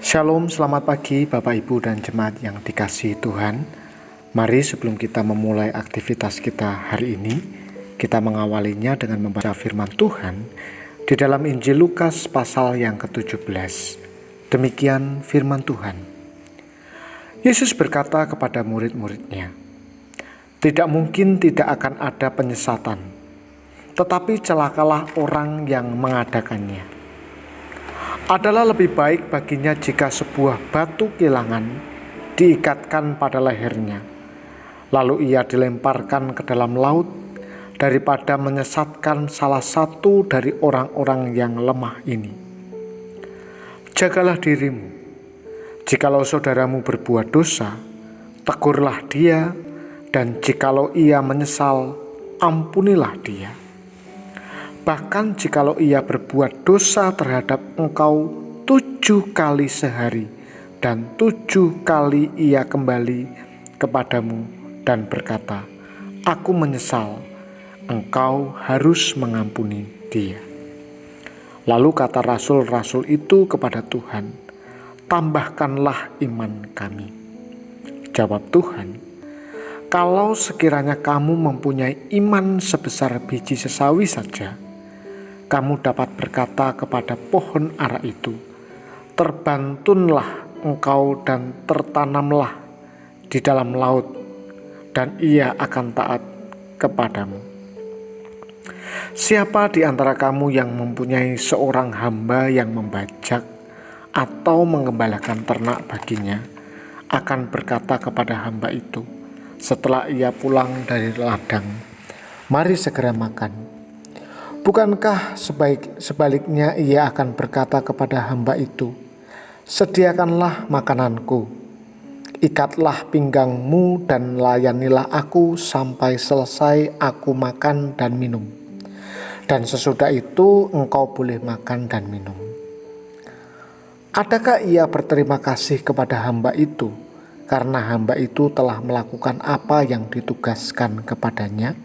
Shalom, selamat pagi Bapak Ibu dan jemaat yang dikasihi Tuhan. Mari sebelum kita memulai aktivitas kita hari ini, kita mengawalinya dengan membaca firman Tuhan di dalam Injil Lukas pasal yang ke-17. Demikian firman Tuhan. Yesus berkata kepada murid-muridnya, "Tidak mungkin tidak akan ada penyesatan, tetapi celakalah orang yang mengadakannya. Adalah lebih baik baginya jika sebuah batu kilangan diikatkan pada lehernya, lalu ia dilemparkan ke dalam laut, daripada menyesatkan salah satu dari orang-orang yang lemah ini. Jagalah dirimu. Jikalau saudaramu berbuat dosa, tegurlah dia, dan jikalau ia menyesal, ampunilah dia. Bahkan jikalau ia berbuat dosa terhadap engkau 7 kali sehari, dan 7 kali ia kembali kepadamu dan berkata, 'Aku menyesal,' engkau harus mengampuni dia." Lalu kata rasul-rasul itu kepada Tuhan, "Tambahkanlah iman kami." Jawab Tuhan, "Kalau sekiranya kamu mempunyai iman sebesar biji sesawi saja, kamu dapat berkata kepada pohon ara itu, 'Terbantunlah engkau dan tertanamlah di dalam laut,' dan ia akan taat kepadamu. Siapa di antara kamu yang mempunyai seorang hamba yang membajak atau mengembalakan ternak baginya, akan berkata kepada hamba itu setelah ia pulang dari ladang, 'Mari segera makan'? Bukankah sebaliknya ia akan berkata kepada hamba itu, 'Sediakanlah makananku, ikatlah pinggangmu dan layanilah aku sampai selesai aku makan dan minum, dan sesudah itu engkau boleh makan dan minum'? Adakah ia berterima kasih kepada hamba itu karena hamba itu telah melakukan apa yang ditugaskan kepadanya?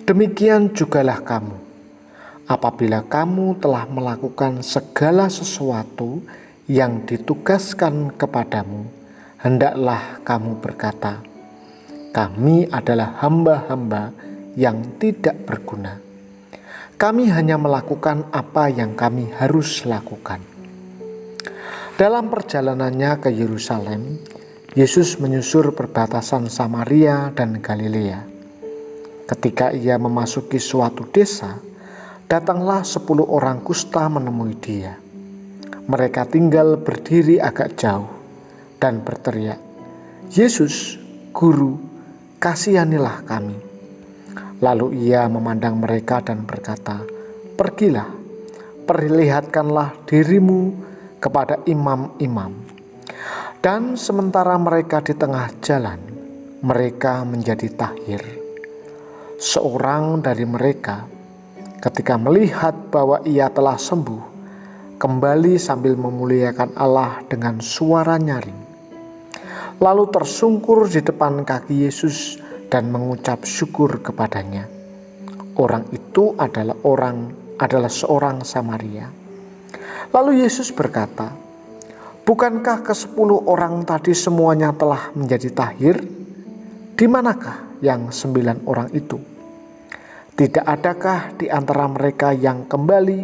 Demikian jugalah kamu. Apabila kamu telah melakukan segala sesuatu yang ditugaskan kepadamu, hendaklah kamu berkata, 'Kami adalah hamba-hamba yang tidak berguna. Kami hanya melakukan apa yang kami harus lakukan.'" Dalam perjalanannya ke Yerusalem, Yesus menyusur perbatasan Samaria dan Galilea. Ketika ia memasuki suatu desa, datanglah 10 orang kusta menemui dia. Mereka tinggal berdiri agak jauh dan berteriak, "Yesus, Guru, kasihanilah kami." Lalu ia memandang mereka dan berkata, "Pergilah, perlihatkanlah dirimu kepada imam-imam." Dan sementara mereka di tengah jalan, mereka menjadi tahir. Seorang dari mereka, ketika melihat bahwa ia telah sembuh, kembali sambil memuliakan Allah dengan suara nyaring. Lalu tersungkur di depan kaki Yesus dan mengucap syukur kepadanya. Orang itu adalah seorang Samaria. Lalu Yesus berkata, "Bukankah ke-10 orang tadi semuanya telah menjadi tahir? Di manakah yang 9 orang itu? Tidak adakah di antara mereka yang kembali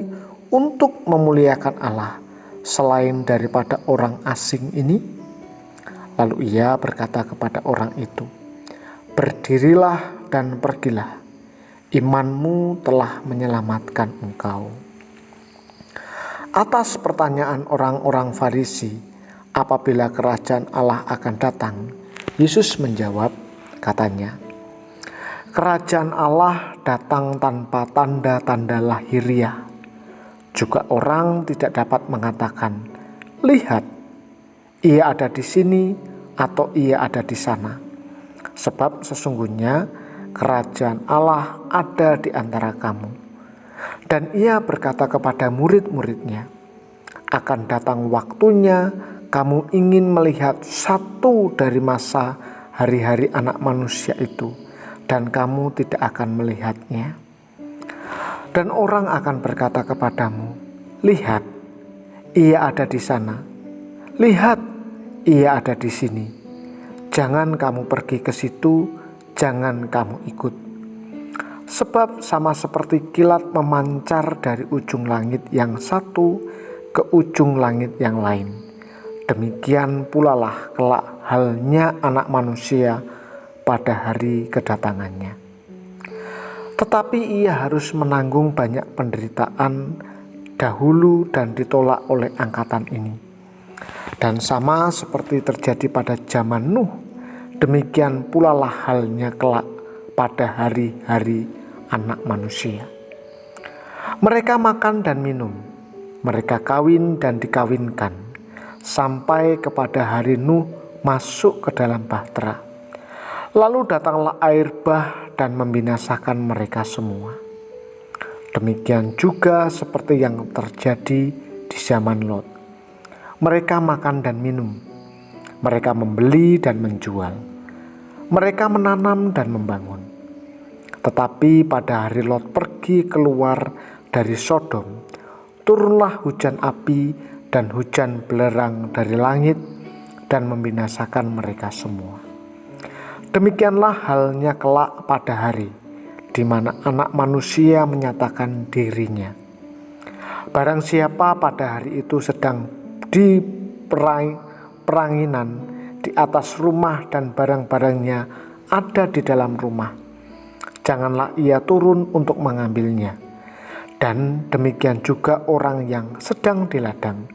untuk memuliakan Allah selain daripada orang asing ini?" Lalu ia berkata kepada orang itu, "Berdirilah dan pergilah, imanmu telah menyelamatkan engkau." Atas pertanyaan orang-orang Farisi, apabila kerajaan Allah akan datang, Yesus menjawab, katanya, "Kerajaan Allah datang tanpa tanda-tanda lahiriah. Juga orang tidak dapat mengatakan, 'Lihat, ia ada di sini,' atau 'ia ada di sana.' Sebab sesungguhnya kerajaan Allah ada di antara kamu." Dan ia berkata kepada murid-muridnya, "Akan datang waktunya kamu ingin melihat satu dari masa hari-hari Anak Manusia itu, dan kamu tidak akan melihatnya. Dan orang akan berkata kepadamu, 'Lihat, ia ada di sana,' "Lihat, ia ada di sini. Jangan kamu pergi ke situ, jangan kamu ikut." Sebab sama seperti kilat memancar dari ujung langit yang satu ke ujung langit yang lain, demikian pula lah kelak halnya Anak Manusia pada hari kedatangannya. Tetapi ia harus menanggung banyak penderitaan dahulu dan ditolak oleh angkatan ini. Dan sama seperti terjadi pada zaman Nuh, demikian pula lah halnya kelak pada hari-hari Anak Manusia. Mereka makan dan minum, mereka kawin dan dikawinkan, sampai kepada hari Nuh masuk ke dalam bahtera. Lalu datanglah air bah dan membinasakan mereka semua. Demikian juga seperti yang terjadi di zaman Lot. Mereka makan dan minum, mereka membeli dan menjual, mereka menanam dan membangun. Tetapi pada hari Lot pergi keluar dari Sodom, turunlah hujan api dan hujan belerang dari langit dan membinasakan mereka semua. Demikianlah halnya kelak pada hari di mana Anak Manusia menyatakan dirinya. Barang siapa pada hari itu sedang di peranginan di atas rumah dan barang-barangnya ada di dalam rumah, janganlah ia turun untuk mengambilnya. Dan demikian juga orang yang sedang di ladang,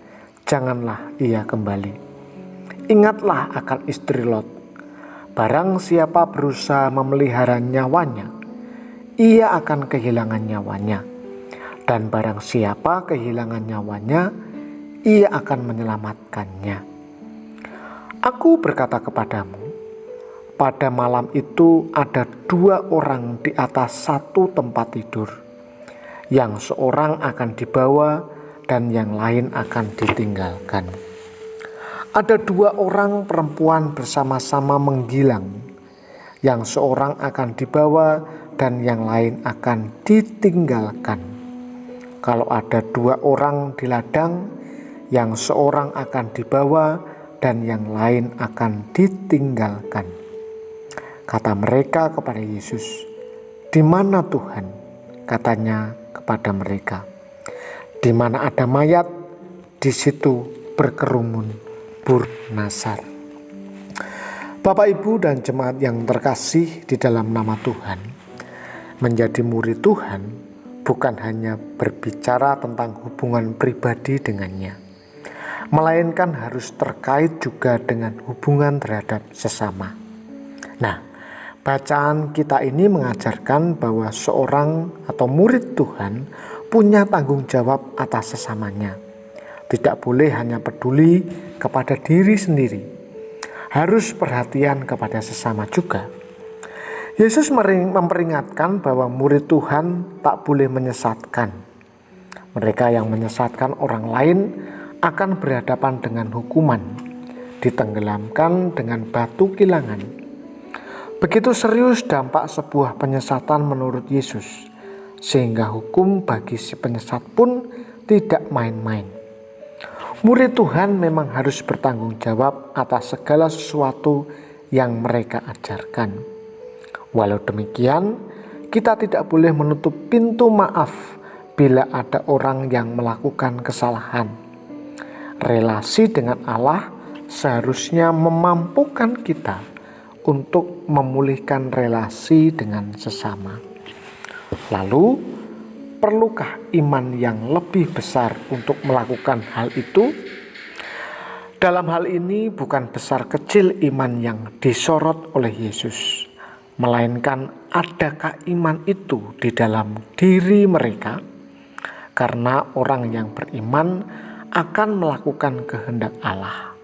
janganlah ia kembali. Ingatlah akan istri Lot. Barang siapa berusaha memelihara nyawanya, ia akan kehilangan nyawanya. Dan barang siapa kehilangan nyawanya, ia akan menyelamatkannya. Aku berkata kepadamu, pada malam itu ada 2 orang di atas satu tempat tidur, yang seorang akan dibawa dan yang lain akan ditinggalkan. Ada 2 orang perempuan bersama-sama menggilang, yang seorang akan dibawa dan yang lain akan ditinggalkan. Kalau ada 2 orang di ladang, yang seorang akan dibawa dan yang lain akan ditinggalkan. Kata mereka kepada Yesus, "Di mana Tuhan?" Katanya kepada mereka, "Di mana ada mayat, di situ berkerumun burnasar." Bapak, Ibu, dan jemaat yang terkasih di dalam nama Tuhan, menjadi murid Tuhan bukan hanya berbicara tentang hubungan pribadi dengannya, melainkan harus terkait juga dengan hubungan terhadap sesama. Nah, bacaan kita ini mengajarkan bahwa seorang atau murid Tuhan punya tanggung jawab atas sesamanya. Tidak boleh hanya peduli kepada diri sendiri, harus perhatian kepada sesama juga. Yesus memperingatkan bahwa murid Tuhan tak boleh menyesatkan. Mereka yang menyesatkan orang lain akan berhadapan dengan hukuman, ditenggelamkan dengan batu kilangan. Begitu serius dampak sebuah penyesatan menurut Yesus, sehingga hukum bagi si penyesat pun tidak main-main. Murid Tuhan memang harus bertanggung jawab atas segala sesuatu yang mereka ajarkan. Walau demikian, kita tidak boleh menutup pintu maaf bila ada orang yang melakukan kesalahan. Relasi dengan Allah seharusnya memampukan kita untuk memulihkan relasi dengan sesama. Lalu, perlukah iman yang lebih besar untuk melakukan hal itu? Dalam hal ini bukan besar kecil iman yang disorot oleh Yesus, melainkan adakah iman itu di dalam diri mereka? Karena orang yang beriman akan melakukan kehendak Allah,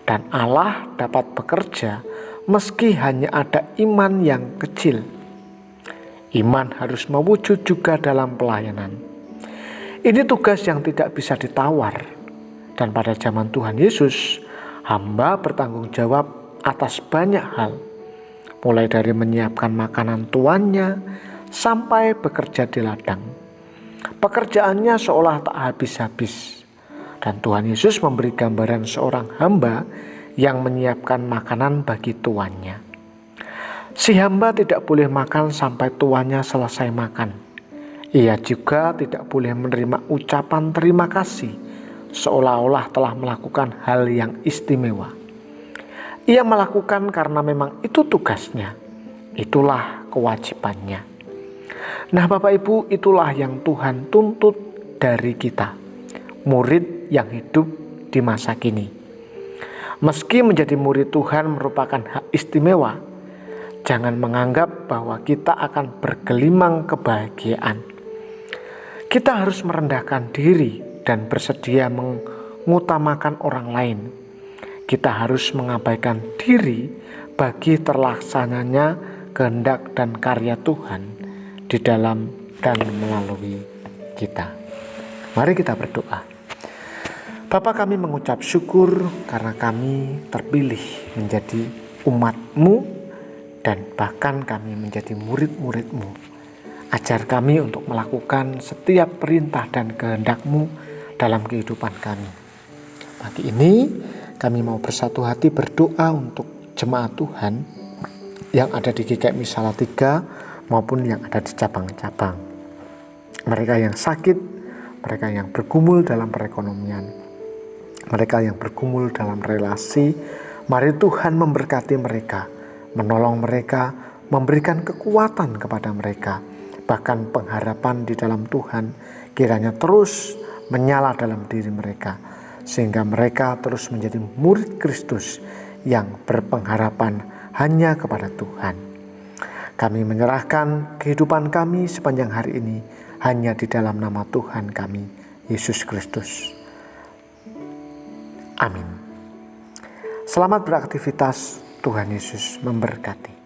dan Allah dapat bekerja meski hanya ada iman yang kecil. Iman harus mewujud juga dalam pelayanan. Ini tugas yang tidak bisa ditawar. Dan pada zaman Tuhan Yesus, hamba bertanggung jawab atas banyak hal, mulai dari menyiapkan makanan tuannya sampai bekerja di ladang. Pekerjaannya seolah tak habis-habis. Dan Tuhan Yesus memberi gambaran seorang hamba yang menyiapkan makanan bagi tuannya. Si hamba tidak boleh makan sampai tuannya selesai makan. Ia juga tidak boleh menerima ucapan terima kasih, seolah-olah telah melakukan hal yang istimewa. Ia melakukan karena memang itu tugasnya, itulah kewajibannya. Nah Bapak Ibu, itulah yang Tuhan tuntut dari kita, murid yang hidup di masa kini. Meski menjadi murid Tuhan merupakan hak istimewa, jangan menganggap bahwa kita akan bergelimang kebahagiaan. Kita harus merendahkan diri dan bersedia mengutamakan orang lain. Kita harus mengabaikan diri bagi terlaksananya kehendak dan karya Tuhan di dalam dan melalui kita. Mari kita berdoa. Bapa, kami mengucap syukur karena kami terpilih menjadi umat-Mu dan bahkan kami menjadi murid-murid-Mu. Ajar kami untuk melakukan setiap perintah dan kehendak-Mu dalam kehidupan kami. Pagi ini kami mau bersatu hati berdoa untuk jemaat Tuhan yang ada di GKMI Salatiga maupun yang ada di cabang-cabang. Mereka yang sakit, mereka yang bergumul dalam perekonomian, mereka yang bergumul dalam relasi, mari Tuhan memberkati mereka, menolong mereka, memberikan kekuatan kepada mereka. Bahkan pengharapan di dalam Tuhan kiranya terus menyala dalam diri mereka, sehingga mereka terus menjadi murid Kristus yang berpengharapan hanya kepada Tuhan. Kami menyerahkan kehidupan kami sepanjang hari ini hanya di dalam nama Tuhan kami, Yesus Kristus. Amin. Selamat beraktivitas, Tuhan Yesus memberkati.